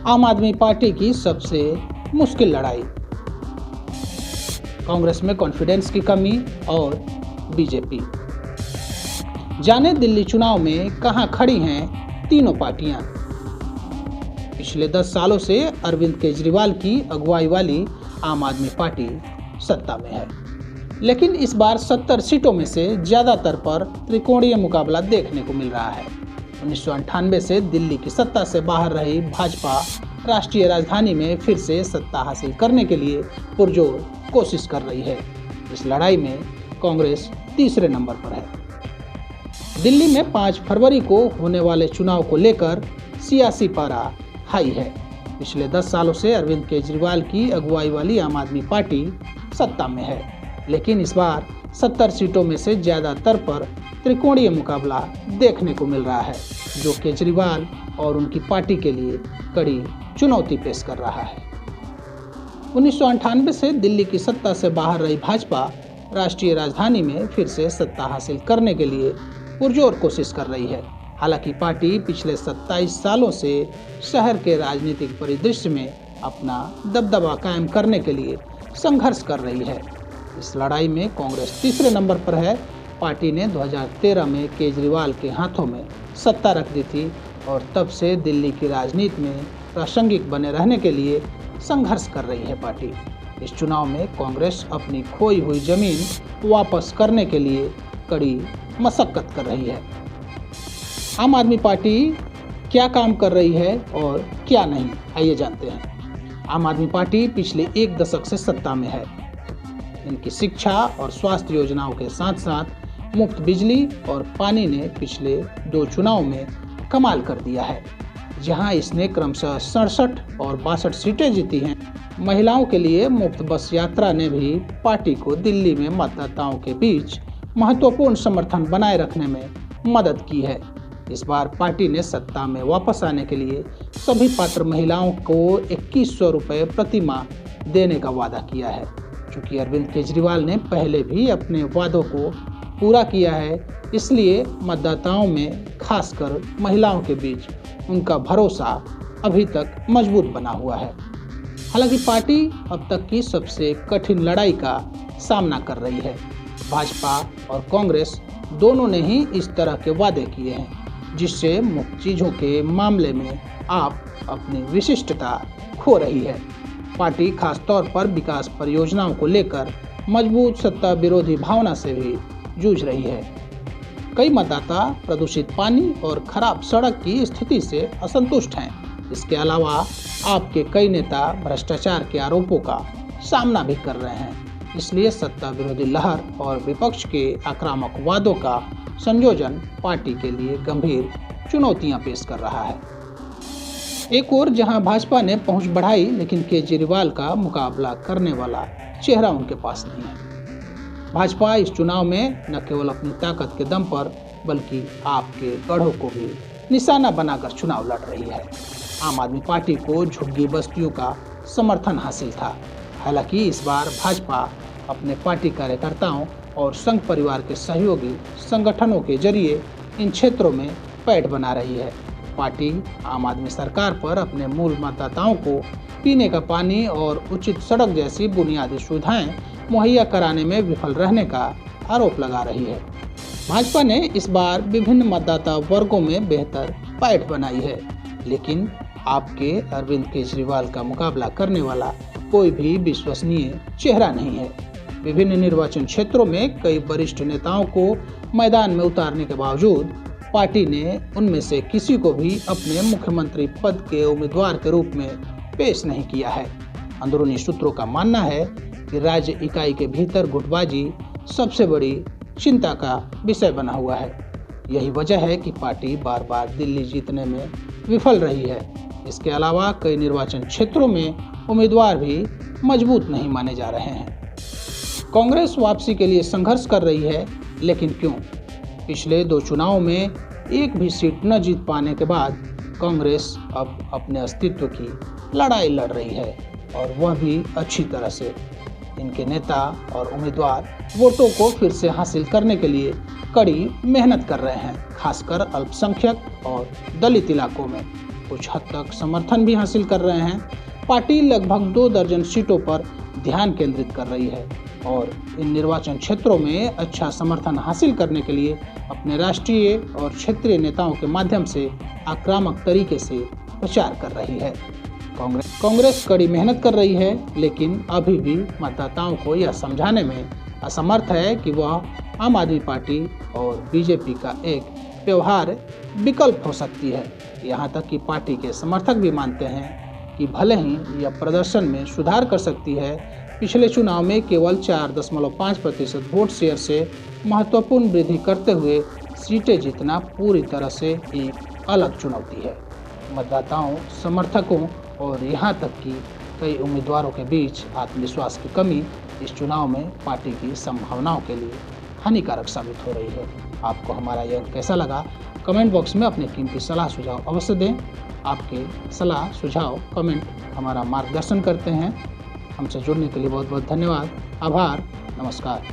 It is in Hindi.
आम आदमी पार्टी की सबसे मुश्किल लड़ाई, कांग्रेस में कॉन्फिडेंस की कमी और बीजेपी। जाने दिल्ली चुनाव में कहां खड़ी हैं तीनों पार्टियां। पिछले 10 सालों से अरविंद केजरीवाल की अगुवाई वाली आम आदमी पार्टी सत्ता में है, लेकिन इस बार 70 सीटों में से ज्यादातर पर त्रिकोणीय मुकाबला देखने को मिल रहा है। 1998 से दिल्ली की सत्ता से बाहर रही भाजपा राष्ट्रीय राजधानी में फिर से सत्ता हासिल करने के लिए पुरजोर कोशिश कर रही है। इस लड़ाई में कांग्रेस तीसरे नंबर पर है। दिल्ली में 5 फरवरी को होने वाले चुनाव को लेकर सियासी पारा हाई है। पिछले 10 सालों से अरविंद केजरीवाल की अगुवाई वाली आम आदमी पार्टी सत्ता में है, लेकिन इस बार 70 सीटों में से ज्यादातर पर त्रिकोणीय मुकाबला देखने को मिल रहा है, जो केजरीवाल और उनकी पार्टी के लिए कड़ी चुनौती पेश कर रहा है। 1998 से दिल्ली की सत्ता से बाहर रही भाजपा राष्ट्रीय राजधानी में फिर से सत्ता हासिल करने के लिए पुरजोर कोशिश कर रही है। हालांकि पार्टी पिछले 27 सालों से शहर के राजनीतिक परिदृश्य में अपना दबदबा कायम करने के लिए संघर्ष कर रही है। इस लड़ाई में कांग्रेस तीसरे नंबर पर है। पार्टी ने 2013 में केजरीवाल के हाथों में सत्ता रख दी थी और तब से दिल्ली की राजनीति में प्रासंगिक बने रहने के लिए संघर्ष कर रही है पार्टी। इस चुनाव में कांग्रेस अपनी खोई हुई जमीन वापस करने के लिए कड़ी मशक्कत कर रही है। आम आदमी पार्टी क्या काम कर रही है और क्या नहीं, आइए जानते हैं। आम आदमी पार्टी पिछले 1 दशक से सत्ता में है। इनकी शिक्षा और स्वास्थ्य योजनाओं के साथ साथ मुफ्त बिजली और पानी ने पिछले 2 चुनाव में कमाल कर दिया है, जहां इसने क्रमशः 67 और 62 सीटें जीती हैं। महिलाओं के लिए मुफ्त बस यात्रा ने भी पार्टी को दिल्ली में मतदाताओं के बीच महत्वपूर्ण समर्थन बनाए रखने में मदद की है। इस बार पार्टी ने सत्ता में वापस आने के लिए सभी पात्र महिलाओं को 2100 रुपये प्रति माह देने का वादा किया है। चूँकि अरविंद केजरीवाल ने पहले भी अपने वादों को पूरा किया है, इसलिए मतदाताओं में खासकर महिलाओं के बीच उनका भरोसा अभी तक मजबूत बना हुआ है। हालांकि पार्टी अब तक की सबसे कठिन लड़ाई का सामना कर रही है। भाजपा और कांग्रेस दोनों ने ही इस तरह के वादे किए हैं, जिससे मुफ्त चीजों के मामले में आप अपनी विशिष्टता खो रही है। पार्टी खास तौर पर विकास परियोजनाओं को लेकर मजबूत सत्ता विरोधी भावना से भी जूझ रही है। कई मतदाता प्रदूषित पानी और खराब सड़क की स्थिति से असंतुष्ट हैं। इसके अलावा आपके कई नेता भ्रष्टाचार के आरोपों का सामना भी कर रहे हैं। इसलिए सत्ता विरोधी लहर और विपक्ष के आक्रामक वादों का संयोजन पार्टी के लिए गंभीर चुनौतियां पेश कर रहा है। एक ओर जहां भाजपा ने पहुंच बढ़ाई, लेकिन केजरीवाल का मुकाबला करने वाला चेहरा उनके पास नहीं है। भाजपा इस चुनाव में न केवल अपनी ताकत के दम पर, बल्कि आपके गढ़ों को भी निशाना बनाकर चुनाव लड़ रही है। आम आदमी पार्टी को झुग्गी बस्तियों का समर्थन हासिल था। हालांकि इस बार भाजपा अपने पार्टी कार्यकर्ताओं और संघ परिवार के सहयोगी संगठनों के जरिए इन क्षेत्रों में पैठ बना रही है। पार्टी आम आदमी सरकार पर अपने मूल मतदाताओं को पीने का पानी और उचित सड़क जैसी बुनियादी सुविधाएं मुहैया कराने में विफल रहने का आरोप लगा रही है। भाजपा ने इस बार विभिन्न मतदाता वर्गों में बेहतर पैठ बनाई है, लेकिन आपके अरविंद केजरीवाल का मुकाबला करने वाला कोई भी विश्वसनीय चेहरा नहीं है। विभिन्न निर्वाचन क्षेत्रों में कई वरिष्ठ नेताओं को मैदान में उतारने के बावजूद पार्टी ने उनमें से किसी को भी अपने मुख्यमंत्री पद के उम्मीदवार के रूप में पेश नहीं किया है। अंदरूनी सूत्रों का मानना है कि राज्य इकाई के भीतर गुटबाजी सबसे बड़ी चिंता का विषय बना हुआ है। यही वजह है कि पार्टी बार बार दिल्ली जीतने में विफल रही है। इसके अलावा कई निर्वाचन क्षेत्रों में उम्मीदवार भी मजबूत नहीं माने जा रहे हैं। कांग्रेस वापसी के लिए संघर्ष कर रही है, लेकिन क्यों? पिछले 2 चुनावों में एक भी सीट न जीत पाने के बाद कांग्रेस अब अपने अस्तित्व की लड़ाई लड़ रही है, और वह भी अच्छी तरह से। इनके नेता और उम्मीदवार वोटों को फिर से हासिल करने के लिए कड़ी मेहनत कर रहे हैं, खासकर अल्पसंख्यक और दलित इलाकों में। कुछ हद तक समर्थन भी हासिल कर रहे हैं। पार्टी लगभग 2 दर्जन सीटों पर ध्यान केंद्रित कर रही है और इन निर्वाचन क्षेत्रों में अच्छा समर्थन हासिल करने के लिए अपने राष्ट्रीय और क्षेत्रीय नेताओं के माध्यम से आक्रामक तरीके से प्रचार कर रही है। कांग्रेस कड़ी मेहनत कर रही है, लेकिन अभी भी मतदाताओं को यह समझाने में असमर्थ है कि वह आम आदमी पार्टी और बीजेपी का एक व्यवहार विकल्प हो सकती है। यहाँ तक कि पार्टी के समर्थक भी मानते हैं कि भले ही यह प्रदर्शन में सुधार कर सकती है, पिछले चुनाव में केवल 4.5% वोट शेयर से महत्वपूर्ण वृद्धि करते हुए सीटें जीतना पूरी तरह से एक अलग चुनौती है। मतदाताओं, समर्थकों और यहाँ तक कि कई उम्मीदवारों के बीच आत्मविश्वास की कमी इस चुनाव में पार्टी की संभावनाओं के लिए हानिकारक साबित हो रही है। आपको हमारा यह कैसा लगा, कमेंट बॉक्स में अपने कीमती सलाह सुझाव अवश्य दें। आपके सलाह सुझाव कमेंट हमारा मार्गदर्शन करते हैं। हमसे जुड़ने के लिए बहुत बहुत धन्यवाद। आभार। नमस्कार।